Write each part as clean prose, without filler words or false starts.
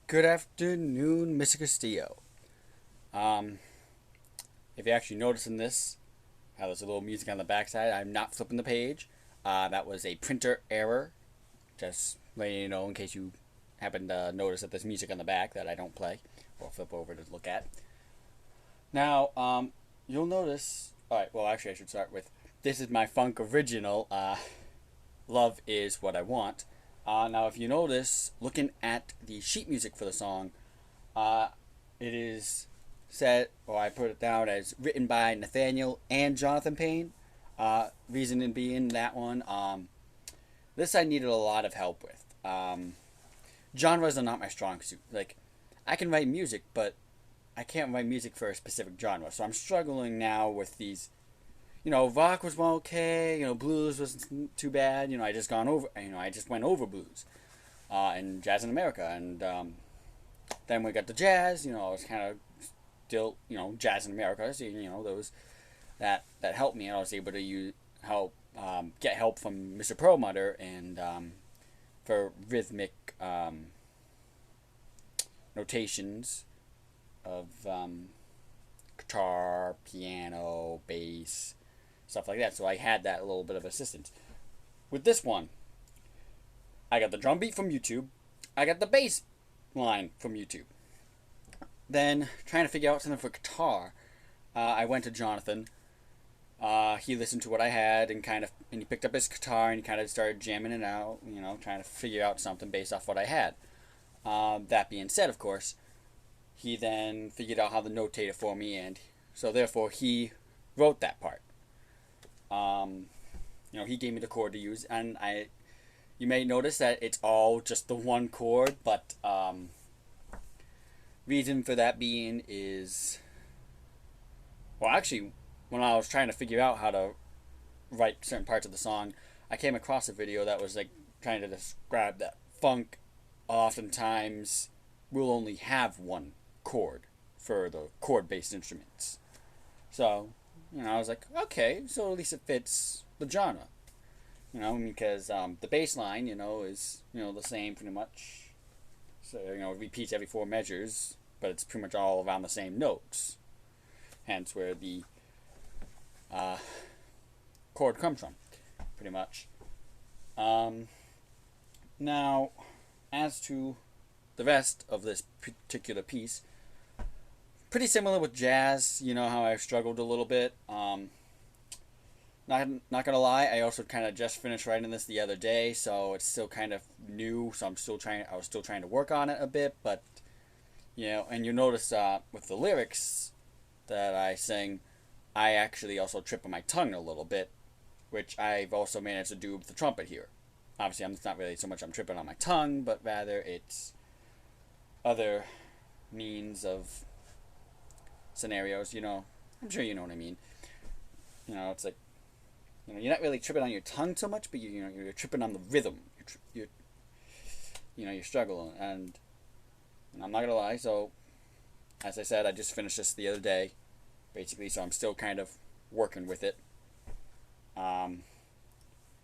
Good afternoon, Mr. Castillo. Um, if you actually notice in this, how there's a little music on the backside, I'm not flipping the page. That was a printer error. Just letting you know in case you happen to notice that there's music on the back that I don't play or flip over to look at. Now, you'll notice. All right. Well, actually, I should start with this is my funk original. Love is what I want. Now, if you notice, looking at the sheet music for the song, uh, it is said, or I put it down as written by Nathaniel and Jonathan Payne. Reason being that one, this I needed a lot of help with. Genres are not my strong suit. Like, I can write music, but I can't write music for a specific genre. So I'm struggling now with these. Rock was well okay. Blues wasn't too bad. I just gone over. I just went over blues, and jazz in America, and then we got the jazz. I was kind of still, jazz in America. So those that helped me. I was able to get help from Mr. Perlmutter and for rhythmic notations of guitar, piano, bass, stuff like that. So I had that little bit of assistance. With this one, I got the drum beat from YouTube. I got the bass line from YouTube. Then, trying to figure out something for guitar, I went to Jonathan. He listened to what I had and he picked up his guitar and he kind of started jamming it out, trying to figure out something based off what I had. That being said, of course, he then figured out how to notate it for me, and so therefore he wrote that part. He gave me the chord to use, and you may notice that it's all just the one chord, but reason for that being is, well, actually, when I was trying to figure out how to write certain parts of the song, I came across a video that was like trying to describe that funk oftentimes will only have one chord for the chord-based instruments. So, I was like, okay, so at least it fits the genre. Because the bass line, is, the same pretty much. So, it repeats every four measures, but it's pretty much all around the same notes. Hence where the chord comes from, pretty much. Now, as to the rest of this particular piece, pretty similar with jazz. How I've struggled a little bit. Not gonna lie, I also kind of just finished writing this the other day, so it's still kind of new. So I was still trying to work on it a bit, but and you notice with the lyrics that I sing, I actually also trip on my tongue a little bit, which I've also managed to do with the trumpet here. Obviously, it's not really so much I'm tripping on my tongue, but rather it's other means of scenarios. I'm sure you know what I mean. It's like, you're not really tripping on your tongue so much, but you're tripping on the rhythm. You're struggling, and I'm not gonna lie. So, as I said, I just finished this the other day, basically. So I'm still kind of working with it.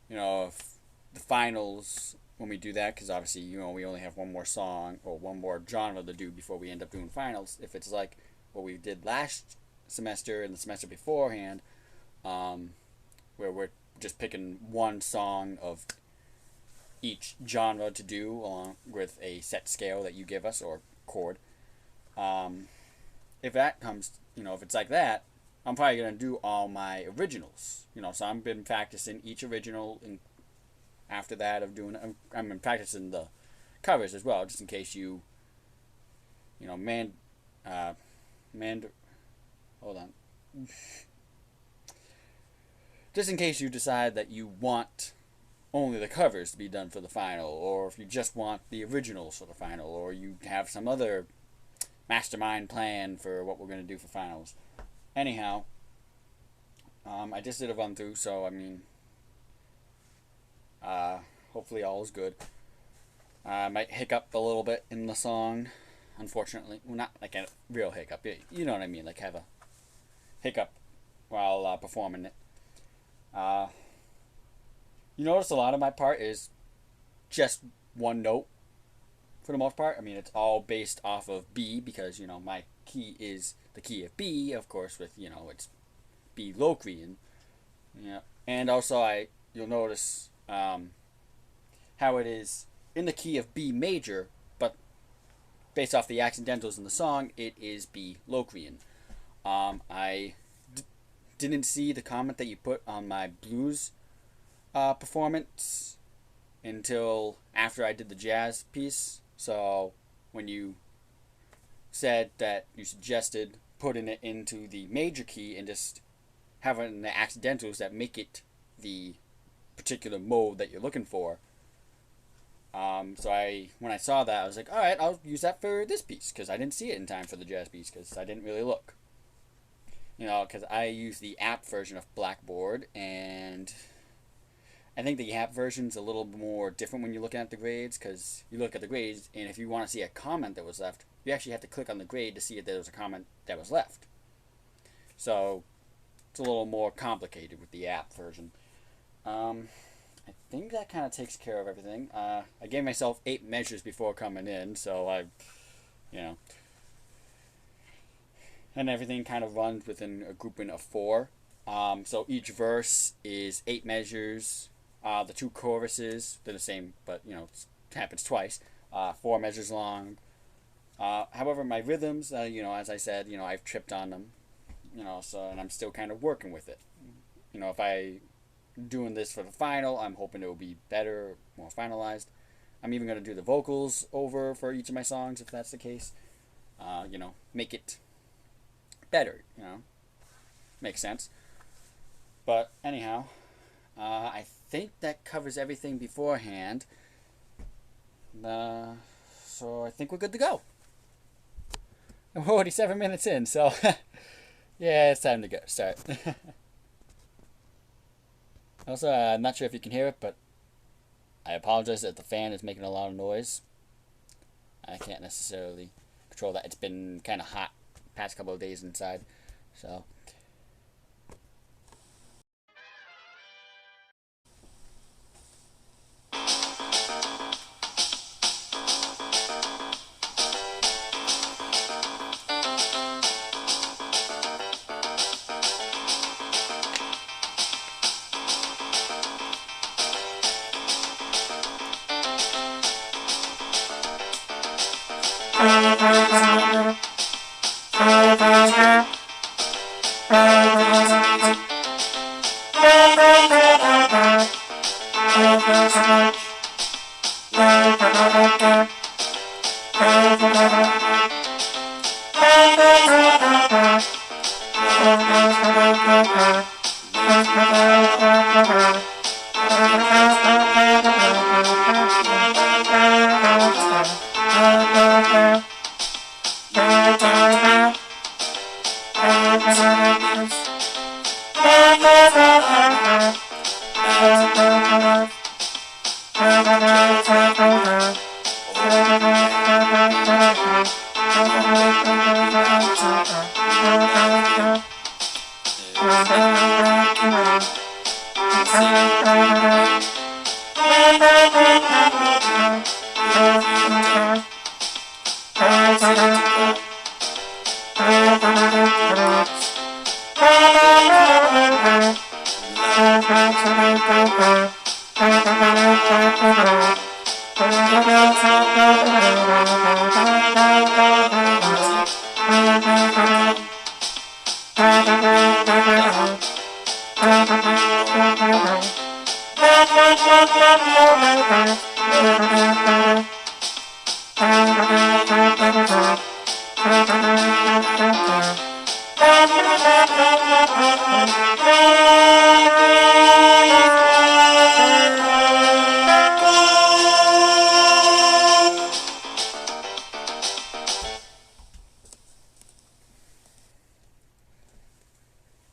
If the finals when we do that, because obviously we only have one more song or one more genre to do before we end up doing finals. If it's like what we did last semester and the semester beforehand, where we're just picking one song of each genre to do along with a set scale that you give us or chord. If that comes, if it's like that, I'm probably gonna do all my originals. So I've been practicing each original, and after that of doing, I'm been practicing the covers as well, just in case hold on. Just in case you decide that you want only the covers to be done for the final, or if you just want the originals for the final, or you have some other mastermind plan for what we're going to do for finals. Anyhow, I just did a run through, so hopefully all is good. I might hiccup a little bit in the song, unfortunately. Well, not like a real hiccup, you know what I mean, like have a hiccup while performing it. You notice a lot of my part is just one note for the most part. I mean, it's all based off of B because, you know, my key is the key of B, of course, with, you know, it's B Locrian. Yeah. And also, you'll notice how it is in the key of B major, but based off the accidentals in the song, it is B Locrian. I didn't see the comment that you put on my blues performance until after I did the jazz piece. So when you said that you suggested putting it into the major key and just having the accidentals that make it the particular mode that you're looking for. When I saw that, I was like, all right, I'll use that for this piece because I didn't see it in time for the jazz piece because I didn't really look. You know, because I use the app version of Blackboard, and I think the app version's a little more different when you're looking at the grades because you look at the grades, and if you want to see a comment that was left, you actually have to click on the grade to see if there was a comment that was left. So it's a little more complicated with the app version. I think that kind of takes care of everything. I gave myself 8 measures before coming in, so you know, and everything kind of runs within a grouping of 4. So each verse is 8 measures. The 2 choruses, they're the same, but, you know, it happens twice. 4 measures long. However, my rhythms, you know, as I said, you know, I've tripped on them, you know, and I'm still kind of working with it. You know, if I doing this for the final, I'm hoping it will be better, more finalized. I'm even going to do the vocals over for each of my songs if that's the case. You know, make it better, you know. Makes sense. But anyhow, I think that covers everything beforehand. So I think we're good to go. And we're already 7 minutes in, so yeah, it's time to go. Start. Also, I'm not sure if you can hear it, but I apologize that the fan is making a lot of noise. I can't necessarily control that. It's been kind of hot past couple of days inside, so.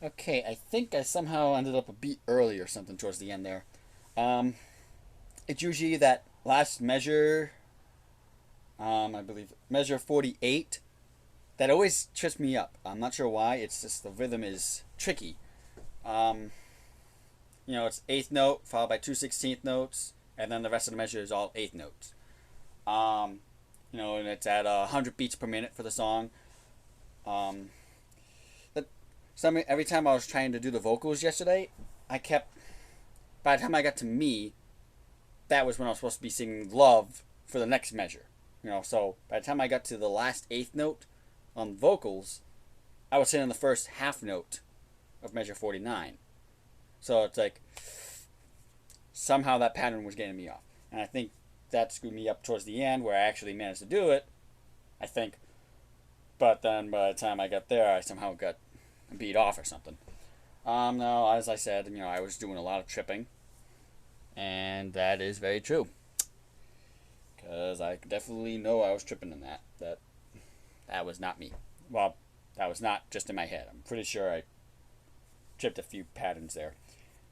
Okay, I think I somehow ended up a beat early or something towards the end there. It's usually that last measure, I believe, measure 48, that always trips me up. I'm not sure why, it's just the rhythm is tricky. You know, it's 8th note followed by 2/16 notes, and then the rest of the measure is all 8th notes. and it's at 100 beats per minute for the song. Um, every time I was trying to do the vocals yesterday, I kept. By the time I got to me, that was when I was supposed to be singing "Love" for the next measure. So by the time I got to the last eighth note on vocals, I was hitting the first half note of measure 49. So it's like somehow that pattern was getting me off, and I think that screwed me up towards the end where I actually managed to do it. I think, but then by the time I got there, I somehow got beat off or something. No, as I said, I was doing a lot of tripping, and that is very true. Because I definitely know I was tripping in that. That was not me. Well, that was not just in my head. I'm pretty sure I tripped a few patterns there,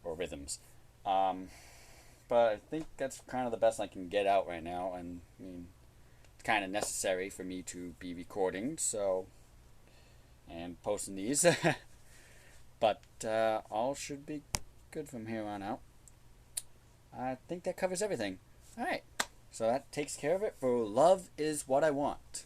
or rhythms. But I think that's kind of the best I can get out right now, and it's kind of necessary for me to be recording, and posting these. But all should be good from here on out. I think that covers everything. Alright, so that takes care of it for Love Is What I Want.